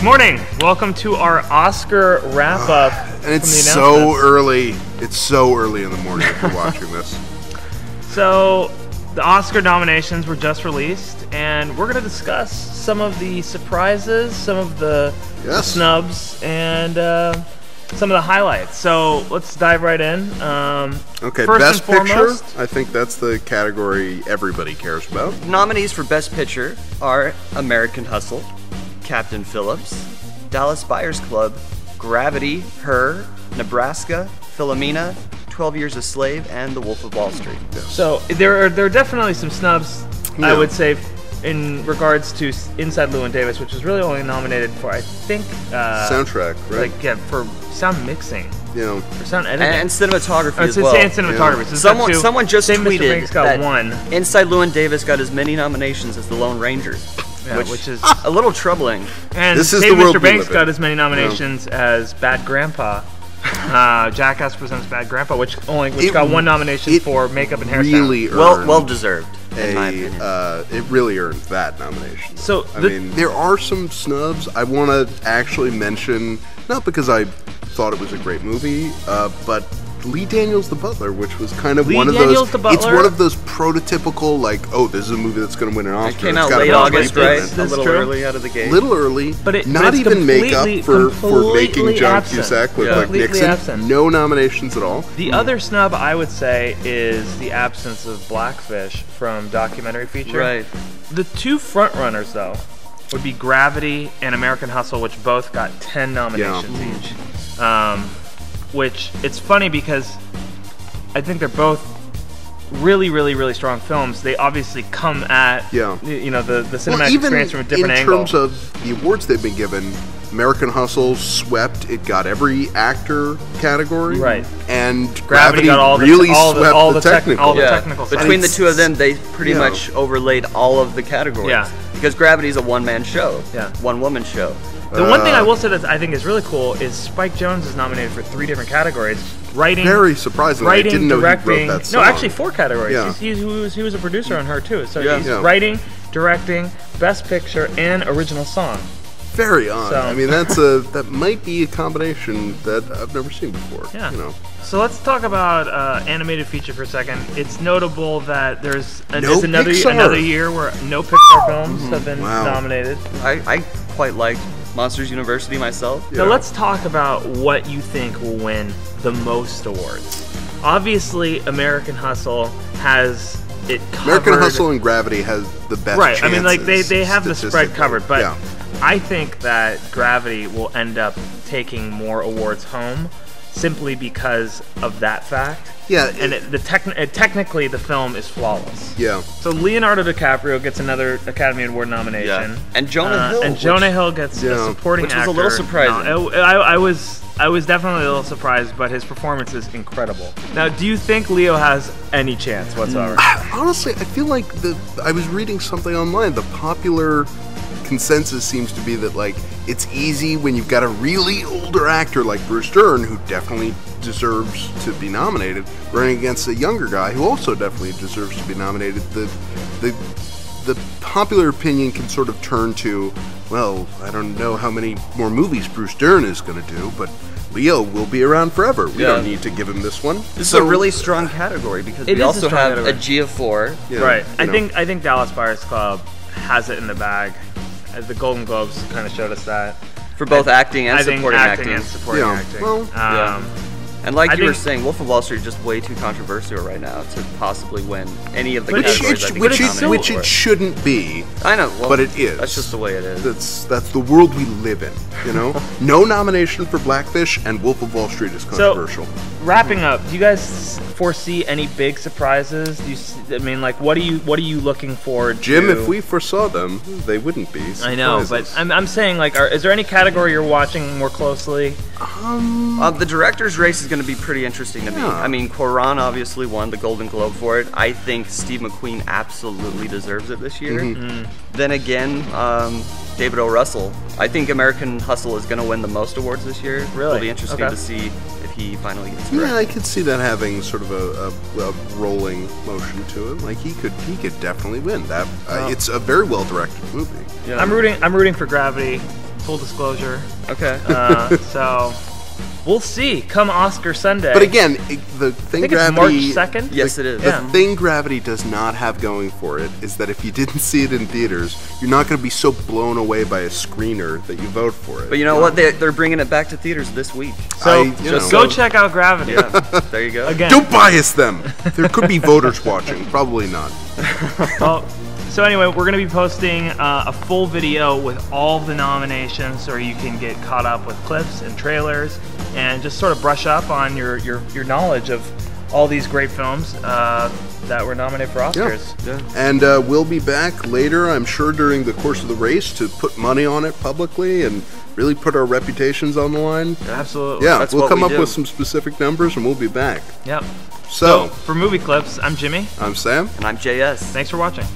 Morning. Welcome to our Oscar wrap-up. And it's so early. It's so early in the morning if you're watching this. So, the Oscar nominations were just released, and we're going to discuss some of the surprises, some of the snubs, and some of the highlights. So, let's dive right in. Okay, first Best and Picture. foremost, I think that's the category everybody cares about. Nominees for Best Picture are American Hustle, Captain Phillips, Dallas Buyers Club, Gravity, Her, Nebraska, Philomena, 12 Years a Slave, and The Wolf of Wall Street. So there are definitely some snubs, I would say, in regards to Inside Llewyn Davis, which was really only nominated for, I think, soundtrack, right? Like, for sound mixing. Yeah. For sound editing. And cinematography as well. And cinematography. Yeah. Someone just tweeted that one. Inside Llewyn Davis got as many nominations as The Lone Ranger. Yeah, which is a little troubling. And this is Save the world Mr. we Banks live in. got as many nominations as Bad Grandpa. Jackass Presents Bad Grandpa, which got one nomination for makeup and hairstyle. Really well deserved, in my opinion. It really earned that nomination. So I mean, there are some snubs I want to actually mention, not because I thought it was a great movie, but Daniels the Butler, which was kind of one of those. It's one of those prototypical, like, oh, this is a movie that's going to win an Oscar. It came out late August, right? A little early out of the gate. Little early, but not even makeup for making John Cusack look like Nixon. Absent. No nominations at all. The other snub I would say is the absence of Blackfish from documentary feature. Right. The two frontrunners, though, would be Gravity and American Hustle, which both got 10 nominations each. Which, it's funny because I think they're both really, really, really strong films. They obviously come at the cinematic experience from a different angle. In terms of the awards they've been given, American Hustle swept. It got every actor category, right? And Gravity got all the technical side. Between the two of them, they pretty much overlaid all of the categories. Yeah, because Gravity is a one-man show, one-woman show. The one thing I will say that I think is really cool is Spike Jonze is nominated for 3 different categories. Writing, very surprising. Writing, I didn't know directing. He wrote that song. No, actually 4 categories. Yeah. He was a producer on Her too. So he's writing, directing, Best Picture, and original song. Very odd. So. I mean, that might be a combination that I've never seen before. Yeah. You know. So let's talk about animated feature for a second. It's notable that there's another year where no Pixar films have been nominated. I quite like Monsters University myself. Now let's talk about what you think will win the most awards. Obviously, American Hustle has it covered. American Hustle and Gravity has the best chances. I mean, like they have the spread covered, but I think that Gravity will end up taking more awards home simply because of that fact. Yeah, and technically the film is flawless. Yeah. So Leonardo DiCaprio gets another Academy Award nomination. Yeah. And Jonah Hill. And Jonah Hill gets a supporting actor. Which was a little surprising. No, I was definitely a little surprised, but his performance is incredible. Now, do you think Leo has any chance whatsoever? Honestly, I feel like I was reading something online. The popular consensus seems to be that, like, it's easy when you've got a really older actor like Bruce Dern, who definitely deserves to be nominated, running against a younger guy who also definitely deserves to be nominated. The popular opinion can sort of turn to, well, I don't know how many more movies Bruce Dern is going to do, but Leo will be around forever. We don't need to give him this one. This is a really strong category because we also have a GA4. Right. I think Dallas Buyers Club has it in the bag. The Golden Globes kind of showed us that. For both acting and supporting acting. And supporting acting. Well, and like you were saying, Wolf of Wall Street is just way too controversial right now to possibly win any of the categories. Which it shouldn't be. I know, but it is. That's just the way it is. That's the world we live in. You know, no nomination for Blackfish, and Wolf of Wall Street is controversial. So, wrapping up, do you guys foresee any big surprises? What are you looking forward to? Jim, if we foresaw them, they wouldn't be surprises. I know, but I'm saying, like, is there any category you're watching more closely? The director's race is going to be pretty interesting to me. I mean, Cuarón obviously won the Golden Globe for it. I think Steve McQueen absolutely deserves it this year. Then again, David O. Russell. I think American Hustle is going to win the most awards this year. Really? It'll be interesting to see if he finally gets it. Yeah, I could see that having sort of a rolling motion to it. Like he could definitely win that. It's a very well directed movie. Yeah. I'm rooting for Gravity. full disclosure. Okay. So we'll see come Oscar Sunday. But again, the thing I think it's Gravity... March 2nd? Yes, it is. The thing Gravity does not have going for it is that if you didn't see it in theaters, you're not going to be so blown away by a screener that you vote for it. But you know what? They're bringing it back to theaters this week. So just go check out Gravity. Yeah, there you go. Again. Don't bias them. There could be voters watching. Probably not. Well, so anyway, we're going to be posting a full video with all the nominations, so you can get caught up with clips and trailers, and just sort of brush up on your knowledge of all these great films that were nominated for Oscars. Yeah. And we'll be back later, I'm sure, during the course of the race to put money on it publicly and really put our reputations on the line. Absolutely. Yeah, That's we'll what come we up do. with some specific numbers and we'll be back. Yep. So For Movie Clips, I'm Jimmy. I'm Sam. And I'm JS. Thanks for watching.